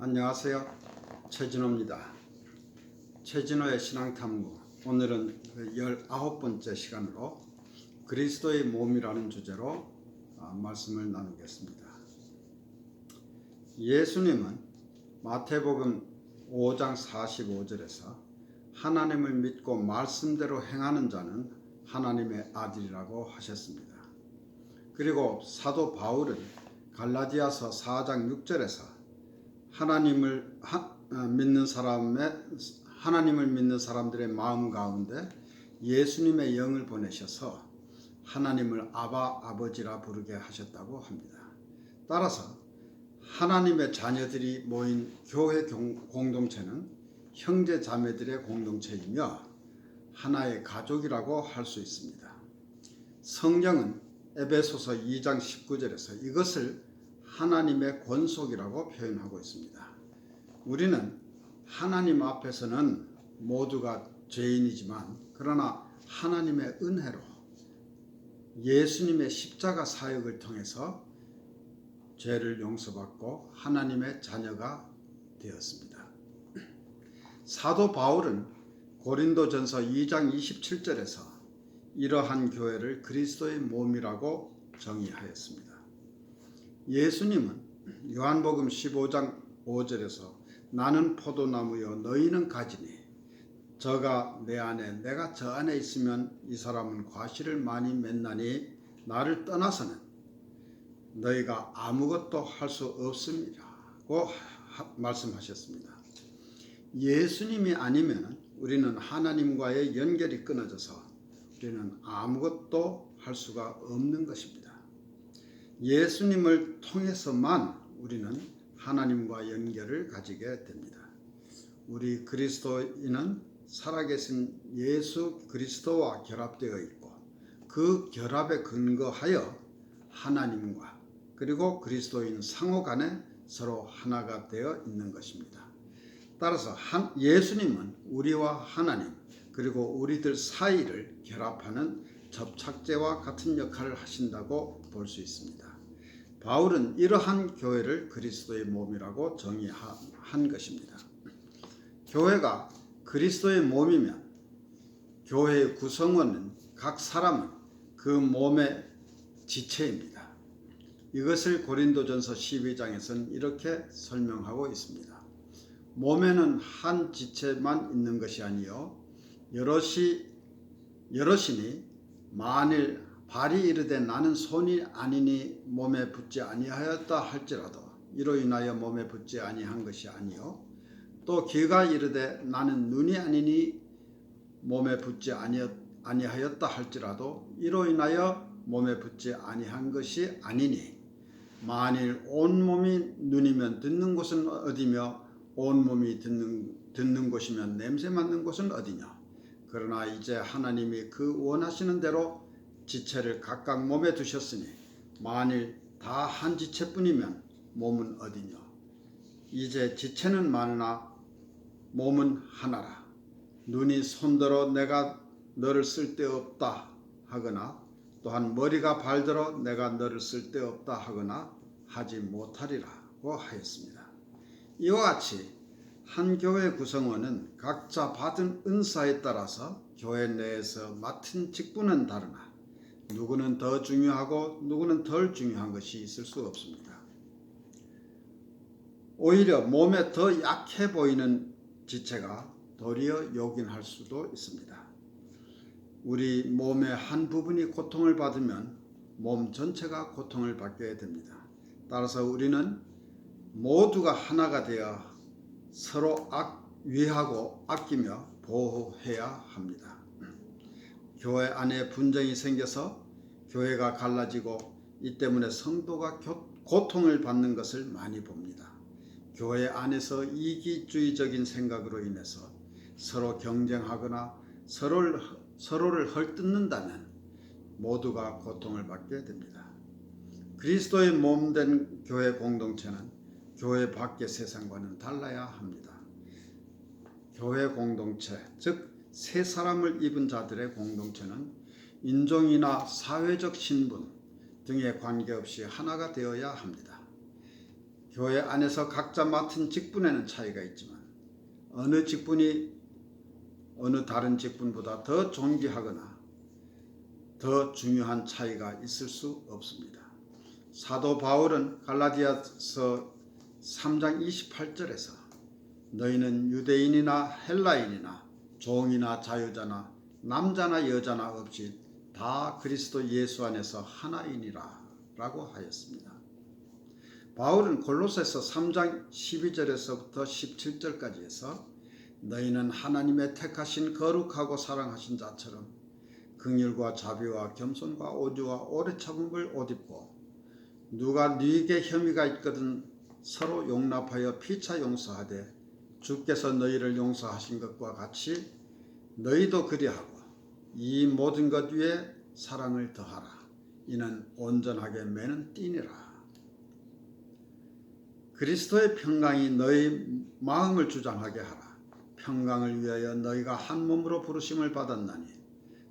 안녕하세요. 최진호입니다. 최진호의 신앙탐구, 오늘은 19번째 시간으로 그리스도의 몸이라는 주제로 말씀을 나누겠습니다. 예수님은 마태복음 5장 45절에서 하나님을 믿고 말씀대로 행하는 자는 하나님의 아들이라고 하셨습니다. 그리고 사도 바울은 갈라디아서 4장 6절에서 하나님을 믿는 사람들의 마음 가운데 예수님의 영을 보내셔서 하나님을 아버지라 부르게 하셨다고 합니다. 따라서 하나님의 자녀들이 모인 교회 공동체는 형제 자매들의 공동체이며 하나의 가족이라고 할 수 있습니다. 성경은 에베소서 2장 19절에서 이것을 하나님의 권속이라고 표현하고 있습니다. 우리는 하나님 앞에서는 모두가 죄인이지만 그러나 하나님의 은혜로 예수님의 십자가 사역을 통해서 죄를 용서받고 하나님의 자녀가 되었습니다. 사도 바울은 고린도전서 2장 27절에서 이러한 교회를 그리스도의 몸이라고 정의하였습니다. 예수님은 요한복음 15장 5절에서 나는 포도나무요 너희는 가지니 저가 내 안에 내가 저 안에 있으면 이 사람은 과실을 많이 맺나니 나를 떠나서는 너희가 아무것도 할 수 없음이라고 말씀하셨습니다. 예수님이 아니면 우리는 하나님과의 연결이 끊어져서 우리는 아무것도 할 수가 없는 것입니다. 예수님을 통해서만 우리는 하나님과 연결을 가지게 됩니다. 우리 그리스도인은 살아계신 예수 그리스도와 결합되어 있고 그 결합에 근거하여 하나님과 그리고 그리스도인 상호 간에 서로 하나가 되어 있는 것입니다. 따라서 예수님은 우리와 하나님 그리고 우리들 사이를 결합하는 접착제와 같은 역할을 하신다고 볼 수 있습니다. 바울은 이러한 교회를 그리스도의 몸이라고 정의한 것입니다. 교회가 그리스도의 몸이면 교회의 구성원은 각 사람은 그 몸의 지체입니다. 이것을 고린도전서 12장에서는 이렇게 설명하고 있습니다. 몸에는 한 지체만 있는 것이 아니요 여럿이니 만일 발이 이르되 나는 손이 아니니 몸에 붙지 아니하였다 할지라도 이로 인하여 몸에 붙지 아니한 것이 아니요 또 귀가 이르되 나는 눈이 아니니 몸에 붙지 아니하였다 할지라도 이로 인하여 몸에 붙지 아니한 것이 아니니 만일 온 몸이 눈이면 듣는 곳은 어디며 온 몸이 듣는 곳이면 냄새 맡는 곳은 어디냐. 그러나 이제 하나님이 그 원하시는 대로 지체를 각각 몸에 두셨으니 만일 다 한 지체뿐이면 몸은 어디냐. 이제 지체는 많으나 몸은 하나라. 눈이 손들어 내가 너를 쓸데없다 하거나 또한 머리가 발들어 내가 너를 쓸데없다 하거나 하지 못하리라고 하였습니다. 이와 같이 한 교회 구성원은 각자 받은 은사에 따라서 교회 내에서 맡은 직분은 다르나 누구는 더 중요하고 누구는 덜 중요한 것이 있을 수 없습니다. 오히려 몸에 더 약해 보이는 지체가 도리어 요긴할 수도 있습니다. 우리 몸의 한 부분이 고통을 받으면 몸 전체가 고통을 받게 됩니다. 따라서 우리는 모두가 하나가 되어 서로 위하고 아끼며 보호해야 합니다. 교회 안에 분쟁이 생겨서 교회가 갈라지고 이 때문에 성도가 고통을 받는 것을 많이 봅니다. 교회 안에서 이기주의적인 생각으로 인해서 서로 경쟁하거나 서로를 헐뜯는다면 모두가 고통을 받게 됩니다. 그리스도의 몸된 교회 공동체는 교회 밖의 세상과는 달라야 합니다. 교회 공동체, 즉 세 사람을 입은 자들의 공동체는 인종이나 사회적 신분 등에 관계없이 하나가 되어야 합니다. 교회 안에서 각자 맡은 직분에는 차이가 있지만 어느 직분이 어느 다른 직분보다 더 존귀하거나 더 중요한 차이가 있을 수 없습니다. 사도 바울은 갈라디아서 3장 28절에서 너희는 유대인이나 헬라인이나 종이나 자유자나 남자나 여자나 없이 다 그리스도 예수 안에서 하나이니라 라고 하였습니다. 바울은 골로새서 3장 12절에서부터 17절까지 해서 너희는 하나님의 택하신 거룩하고 사랑하신 자처럼 긍휼과 자비와 겸손과 오주와 오래 참음을 옷 입고 누가 네게 혐의가 있거든 서로 용납하여 피차 용서하되 주께서 너희를 용서하신 것과 같이 너희도 그리하고 이 모든 것 위에 사랑을 더하라. 이는 온전하게 매는 띠니라. 그리스도의 평강이 너희 마음을 주장하게 하라. 평강을 위하여 너희가 한 몸으로 부르심을 받았나니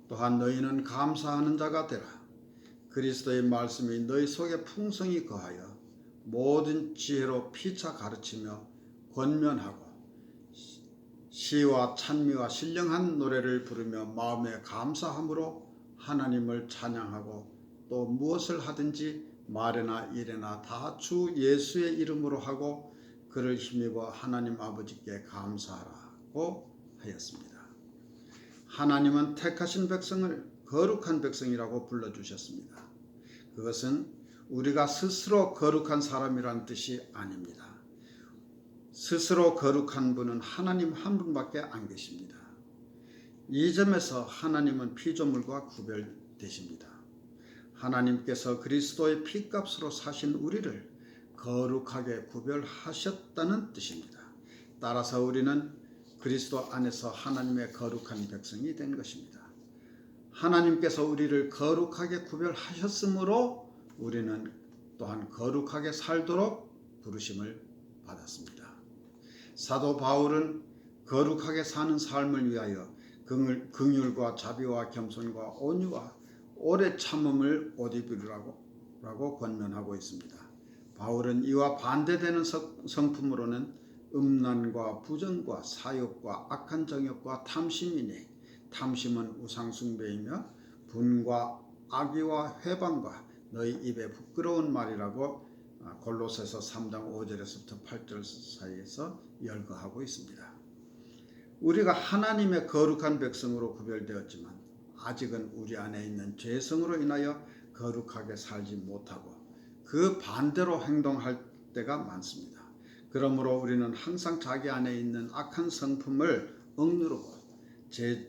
또한 너희는 감사하는 자가 되라. 그리스도의 말씀이 너희 속에 풍성히 거하여 모든 지혜로 피차 가르치며 권면하고 시와 찬미와 신령한 노래를 부르며 마음에 감사함으로 하나님을 찬양하고 또 무엇을 하든지 말이나 일이나 다 주 예수의 이름으로 하고 그를 힘입어 하나님 아버지께 감사하라고 하였습니다. 하나님은 택하신 백성을 거룩한 백성이라고 불러주셨습니다. 그것은 우리가 스스로 거룩한 사람이란 뜻이 아닙니다. 스스로 거룩한 분은 하나님 한 분밖에 안 계십니다. 이 점에서 하나님은 피조물과 구별되십니다. 하나님께서 그리스도의 피값으로 사신 우리를 거룩하게 구별하셨다는 뜻입니다. 따라서 우리는 그리스도 안에서 하나님의 거룩한 백성이 된 것입니다. 하나님께서 우리를 거룩하게 구별하셨으므로 우리는 또한 거룩하게 살도록 부르심을 받았습니다. 사도 바울은 거룩하게 사는 삶을 위하여 긍휼과 자비와 겸손과 온유와 오래 참음을 옷 입으라고 권면하고 있습니다. 바울은 이와 반대되는 성품으로는 음란과 부정과 사욕과 악한 정욕과 탐심이니 탐심은 우상숭배이며 분과 악의와 회방과 너희 입에 부끄러운 말이라고 골로새서 3장 5절에서부터 8절 사이에서 열거하고 있습니다. 우리가 하나님의 거룩한 백성으로 구별되었지만 아직은 우리 안에 있는 죄성으로 인하여 거룩하게 살지 못하고 그 반대로 행동할 때가 많습니다. 그러므로 우리는 항상 자기 안에 있는 악한 성품을 억누르고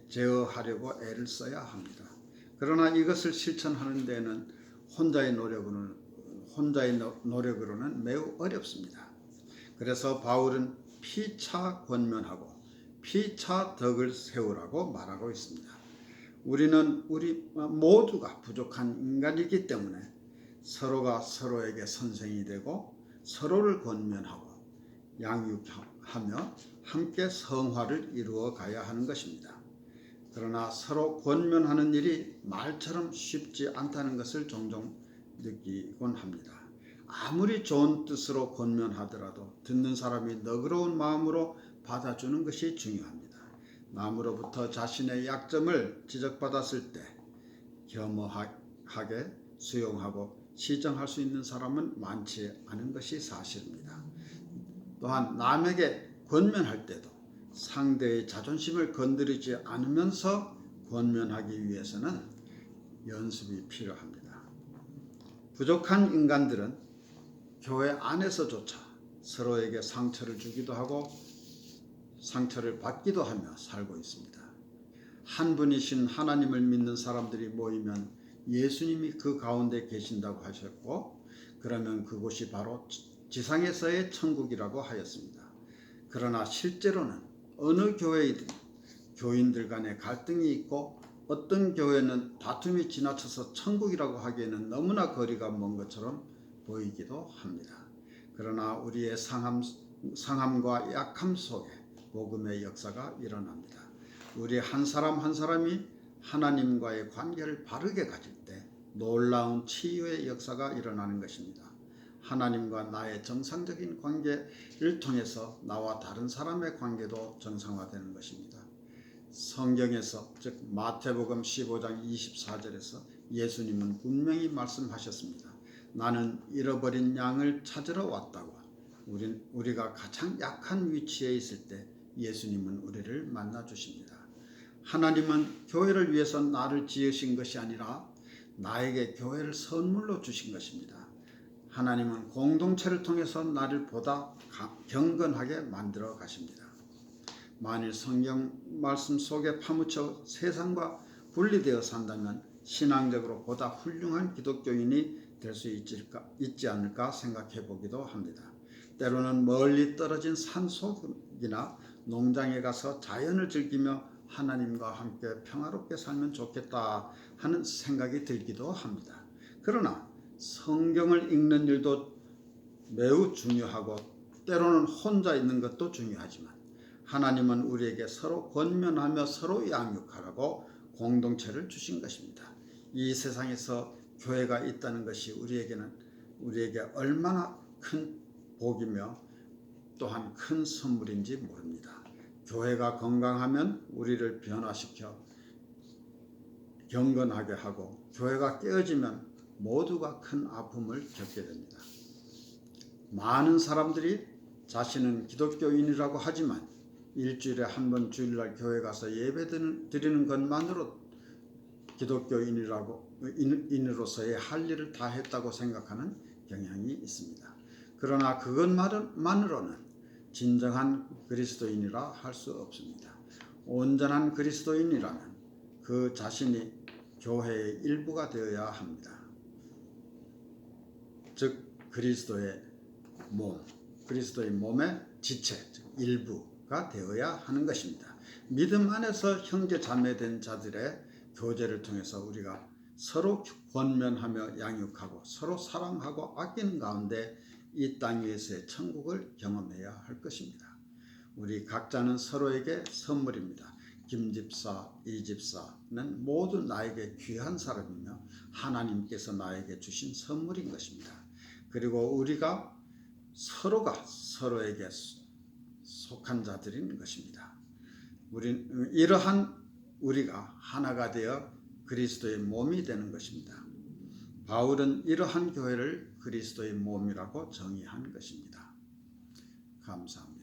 제어하려고 애를 써야 합니다. 그러나 이것을 실천하는 데는 혼자의 노력으로는 매우 어렵습니다. 그래서 바울은 피차 권면하고 피차 덕을 세우라고 말하고 있습니다. 우리 모두가 부족한 인간이기 때문에 서로가 서로에게 선생이 되고 서로를 권면하고 양육하며 함께 성화를 이루어 가야 하는 것입니다. 그러나 서로 권면하는 일이 말처럼 쉽지 않다는 것을 종종 느끼곤 합니다. 아무리 좋은 뜻으로 권면하더라도 듣는 사람이 너그러운 마음으로 받아주는 것이 중요합니다. 남으로부터 자신의 약점을 지적받았을 때 겸허하게 수용하고 시정할 수 있는 사람은 많지 않은 것이 사실입니다. 또한 남에게 권면할 때도 상대의 자존심을 건드리지 않으면서 권면하기 위해서는 연습이 필요합니다. 부족한 인간들은 교회 안에서조차 서로에게 상처를 주기도 하고 상처를 받기도 하며 살고 있습니다. 한 분이신 하나님을 믿는 사람들이 모이면 예수님이 그 가운데 계신다고 하셨고 그러면 그곳이 바로 지상에서의 천국이라고 하였습니다. 그러나 실제로는 어느 교회이든 교인들 간에 갈등이 있고 어떤 교회는 다툼이 지나쳐서 천국이라고 하기에는 너무나 거리가 먼 것처럼 보이기도 합니다. 그러나 우리의 상함과 약함 속에 복음의 역사가 일어납니다. 우리 한 사람 한 사람이 하나님과의 관계를 바르게 가질 때 놀라운 치유의 역사가 일어나는 것입니다. 하나님과 나의 정상적인 관계를 통해서 나와 다른 사람의 관계도 정상화되는 것입니다. 성경에서 즉 마태복음 15장 24절에서 예수님은 분명히 말씀하셨습니다. 나는 잃어버린 양을 찾으러 왔다고. 우리가 가장 약한 위치에 있을 때 예수님은 우리를 만나 주십니다. 하나님은 교회를 위해서 나를 지으신 것이 아니라 나에게 교회를 선물로 주신 것입니다. 하나님은 공동체를 통해서 나를 보다 경건하게 만들어 가십니다. 만일 성경 말씀 속에 파묻혀 세상과 분리되어 산다면 신앙적으로 보다 훌륭한 기독교인이 될 수 있지 않을까 생각해 보기도 합니다. 때로는 멀리 떨어진 산속이나 농장에 가서 자연을 즐기며 하나님과 함께 평화롭게 살면 좋겠다 하는 생각이 들기도 합니다. 그러나 성경을 읽는 일도 매우 중요하고 때로는 혼자 있는 것도 중요하지만 하나님은 우리에게 서로 권면하며 서로 양육하라고 공동체를 주신 것입니다. 이 세상에서 교회가 있다는 것이 우리에게 얼마나 큰 복이며 또한 큰 선물인지 모릅니다. 교회가 건강하면 우리를 변화시켜 경건하게 하고 교회가 깨어지면 모두가 큰 아픔을 겪게 됩니다. 많은 사람들이 자신은 기독교인이라고 하지만 일주일에 한 번 주일날 교회 가서 예배 드리는 것만으로 기독교인으로서의 할 일을 다 했다고 생각하는 경향이 있습니다. 그러나 그것만으로는 진정한 그리스도인이라 할 수 없습니다. 온전한 그리스도인이라면 그 자신이 교회의 일부가 되어야 합니다. 즉 그리스도의 몸의 지체, 즉 일부가 되어야 하는 것입니다. 믿음 안에서 형제 자매된 자들의 교제를 통해서 우리가 서로 권면하며 양육하고 서로 사랑하고 아끼는 가운데 이 땅 위에서의 천국을 경험해야 할 것입니다. 우리 각자는 서로에게 선물입니다. 김 집사, 이 집사는 모두 나에게 귀한 사람이며 하나님께서 나에게 주신 선물인 것입니다. 그리고 우리가 서로가 서로에게 속한 자들인 것입니다. 이러한 우리가 하나가 되어 그리스도의 몸이 되는 것입니다. 바울은 이러한 교회를 그리스도의 몸이라고 정의한 것입니다. 감사합니다.